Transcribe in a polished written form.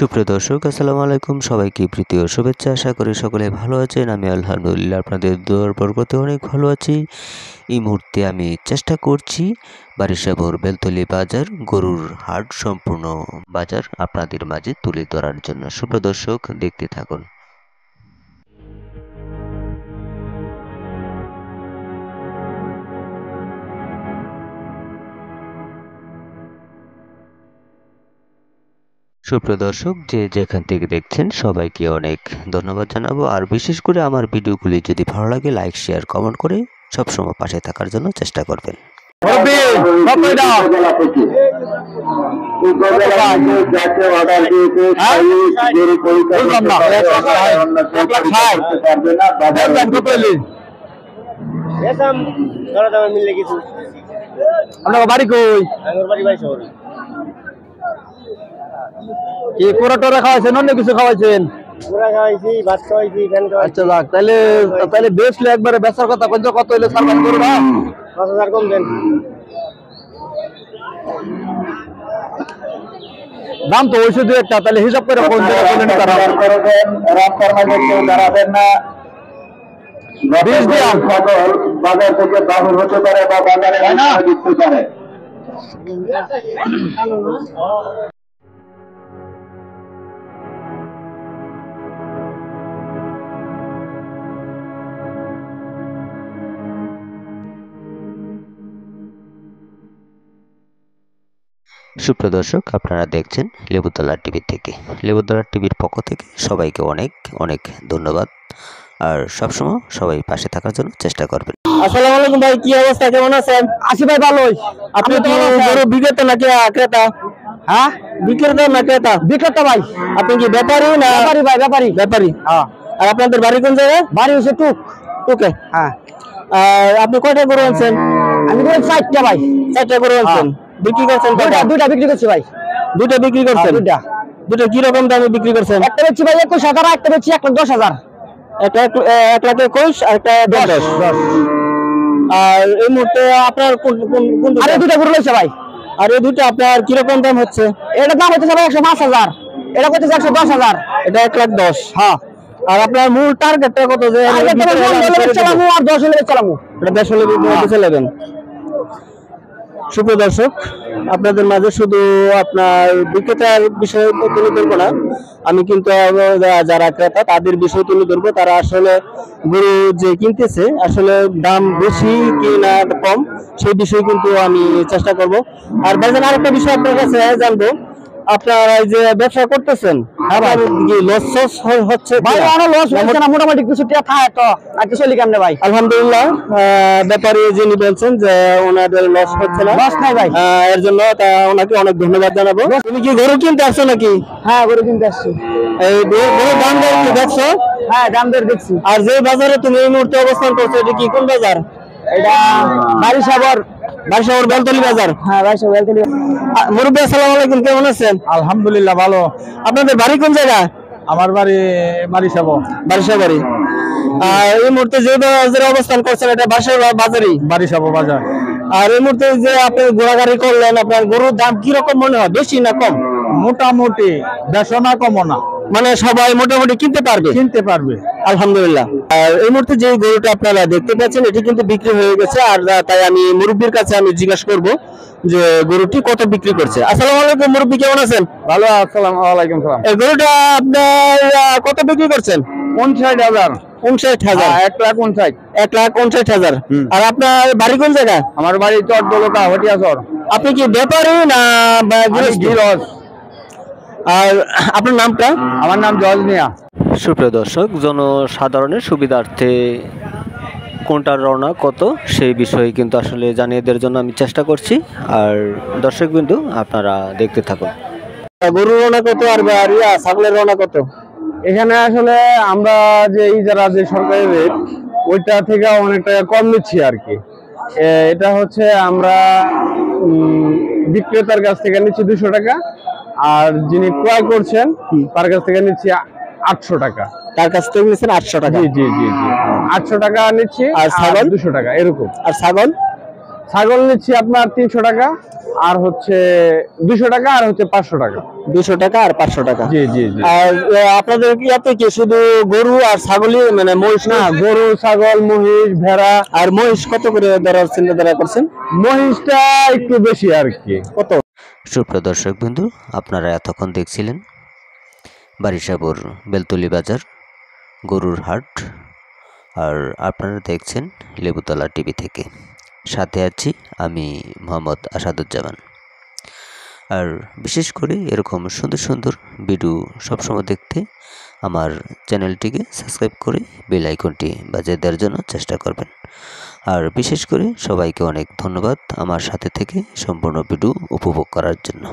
সুপ্রিয় দর্শক, আসসালামু আলাইকুম। সবাইকে প্রীতি ও শুভেচ্ছা। আশা করি সকলে ভালো আছেন। আমি আলহামদুলিল্লাহ আপনাদের দোয়ার বরকতে অনেক ভালো আছি। এই মুহূর্তে আমি চেষ্টা করছি বারিশাভর বেলতলি বাজার গরুর হাট সম্পূর্ণ বাজার আপনাদের মাঝে তুলে ধরার জন্য। সুপ্রিয় দর্শক, দেখতে থাকুন। সুপ্রিয় দর্শক, যে যেখান থেকে দেখছেন সবাইকে অনেক ধন্যবাদ জানাবো। আর বিশেষ করে আমার ভিডিওগুলি যদি ভালো লাগে, লাইক শেয়ার কমেন্ট করে সবসময় পাশে থাকার জন্য চেষ্টা করবেন। বাড়ি কই কি কোরা টোরা খাওয়াইছেন, অন্য কিছু খাওয়াইছেন? আচ্ছা যাক, তাহলে তাহলে বেচলে একবারে বেচার কথা কত হইলে সার্ভাইভ করবো না? 5,000 কম দেন। দাম তো ওই শুধু একটা, তাহলে হিসাব করে কোন জায়গা বলেন তারা দাঁড়াবেন না। বাজার থেকে বাবুর হতে পারে বা বাজারে দিতে পারে। সুপ্রিয় দর্শক, আপনারা দেখছেন লেবুতলা টিভি থেকে। লেবুতলা টিভির পক্ষ থেকে সবাইকে অনেক অনেক ধন্যবাদ। আর সবসময় সবাই পাশে থাকার জন্য চেষ্টা করবেন। আসসালামু আলাইকুম ভাই, কি অবস্থা, কেমন আছেন? আছি ভাই, ভালোই। আপনি কি গরু বিক্রেতা নাকি ক্রেতা? হ্যাঁ, বিক্রেতা না ক্রেতা? বিক্রেতা ভাই। আপনি কি ব্যাপারী না? ব্যাপারী ভাই, ব্যাপারী। ব্যাপারী, হ্যাঁ। আর আপনাদের বাড়ি কোন জায়গায়? বাড়ি হচ্ছে টুকে। হ্যাঁ। আর আপনি কয়টা গরু আনছেন? আমি 4টা ভাই। 4টা গরু আনছেন, বিক্রি করছেন? দুইটা বিক্রি করছি ভাই। দুইটা বিক্রি করছেন? দুইটা কি রকম দামে বিক্রি করছেন? একটা বেচছি ভাই 21,000, একটা বেচছি 1,10,000। একটা 1,21,000 আর একটা 10। আর এই মুহূর্তে আপনার কোন আরে দুইটা গরু রয়েছে ভাই। আর এই দুইটা আপনার কিরকম দাম হচ্ছে? এটা দাম হচ্ছে ভাই 105,000, এটা হচ্ছে 110,000, এটা 1,10,000। হ্যাঁ। আর আপনার মূল টার্গেটটা কত? যে আর 10 হলে চালামু, এটা 10 হলে চালাবেন। সুপ্রিয় দর্শক, আপনাদের মাঝে শুধু আপনার বিক্রেতার বিষয় তুলে ধরবো না, আমি কিন্তু যারা ক্রেতা তাদের বিষয় তুলে ধরবো। তারা আসলে গরু যে কিনতেছে আসলে দাম বেশি কি না কম, সেই বিষয়ে কিন্তু আমি চেষ্টা করব। আর ভাইজান, আরেকটা বিষয় আপনার কাছে জানবো, আপনারা যে ব্যবসা করতেছেন লস হচ্ছে? মোটামুটি কিছু ভাই আলহামদুলিল্লাহ। ব্যাপারী যিনি বলছেন যে ওনাদের লস হচ্ছে না, লস নাই ভাই, এর জন্য ওনাকে অনেক ধন্যবাদ জানাবো। তুমি কি গরু কিনতে আসছো নাকি? হ্যাঁ, গরু কিনতে আসছি। এই গরুর দাম দর কি দেখছো? হ্যাঁ, দাম দর দেখছি। আর যে বাজারে তুমি এই মুহূর্তে অবস্থান করছো, এটা কি কোন বাজার? এটা বারিশাভর বেলতলি বাজার। হ্যাঁ, বারিশাভর বেলতলি। মুরব্বী, আসসালামু আলাইকুম, কেমন আছেন? আলহামদুলিল্লাহ, ভালো। আপনাদের বাড়ি কোন জায়গা? আমার বাড়ি বারিশাভর। আর এই মুহূর্তে যে বাজারে অবস্থান করছেন, এটা বারিশাভর বাজার। আর এই মুহূর্তে যে আপনি ঘোরাঘুরি করলেন, আপনার গরুর দাম কি রকম মনে হয়, বেশি না কম? মোটামুটি, বেশি না কমও না, মানে সবাই মোটামুটি কিনতে পারবে আলহামদুলিল্লাহ। আর এই মুহূর্তে যে গরুটা আপনারা দেখতে পাচ্ছেন, এটি কিন্তু বিক্রি হয়ে গেছে। আর তাই আমি মুরব্বীর কাছে আমি জিজ্ঞাসা করব যে গরুটি কত বিক্রি করছে। আসসালামু আলাইকুম মুরব্বী, কেমন আছেন? ভালো। আসসালামু আলাইকুম সালাম। এই গরুটা আপনার কত বিক্রি করছেন? 59,000। 59,000? 1,59,000। আর আপনার বাড়ি কোন জায়গা? আমার বাড়ি চটদোলকা, হটিয়াচর। আপনি কি ব্যাপারী না গৃহস্থ? আর আপনার নামটা? আমার নাম জজ মিয়া। সুপ্রিয় দর্শক, জনসাধারণের সুবিধার্থে কোনটার রওনা কত সেই বিষয়ে কিন্তু আসলে জানিয়ে দেওয়ার জন্য আমি চেষ্টা করছি। আর দর্শক বিন্দু, আপনারা দেখতে থাকুন। গরুর রওনা কত আর ছাগলের রওনা কত? এখানে আসলে আমরা যে যারা যে সরকারি রেট, ওইটা থেকে অনেক টাকা কম নিচ্ছি আর কি। এটা হচ্ছে আমরা বিক্রেতার কাছ থেকে নিচ্ছি 200 টাকা, আর যিনি ক্রয় করছেন তার কাছ থেকে নিচ্ছি 800 টাকা। তার কাছ থেকে নিচ্ছেন 800 টাকা? জি জি জি জি, 800 টাকা নিচ্ছি। আর ছাগল 200 টাকা এরকম। আর ছাগল? ছাগল নিচ্ছি আপনার 300 টাকা, আর হচ্ছে 200 টাকা, আর হচ্ছে 500 টাকা। 200 টাকা আর 500 টাকা। জি জি জি। আর আপনাদের ইয়াতে কি শুধু গরু আর ছাগলই, মানে মহিষ না, না? গরু, ছাগল, মহিষ, ভেড়া। আর মহিষ কত করে ধরার চিন্তাধারা করছেন? মহিষটা একটু বেশি আর কি। কত? সুপ্রিয় দর্শক বিন্দু, আপনারা এতক্ষণ দেখছিলেন বারিশাবুর বেলতলি বাজার গরুর হাট, আর আপনারা দেখছেন লেবুতলা টিভি থেকে। সাথে আছি আমি মোহাম্মদ আসাদুজ্জামান। আর বিশেষ করে এরকম সুন্দর সুন্দর ভিডিও সবসময় দেখতে আমার চ্যানেলটিকে সাবস্ক্রাইব করে বেল আইকনটি বাজিয়ে দেওয়ার জন্য চেষ্টা করবেন। আর বিশেষ করে সবাইকে অনেক ধন্যবাদ আমার সাথে থেকে সম্পূর্ণ ভিডিও উপভোগ করার জন্য।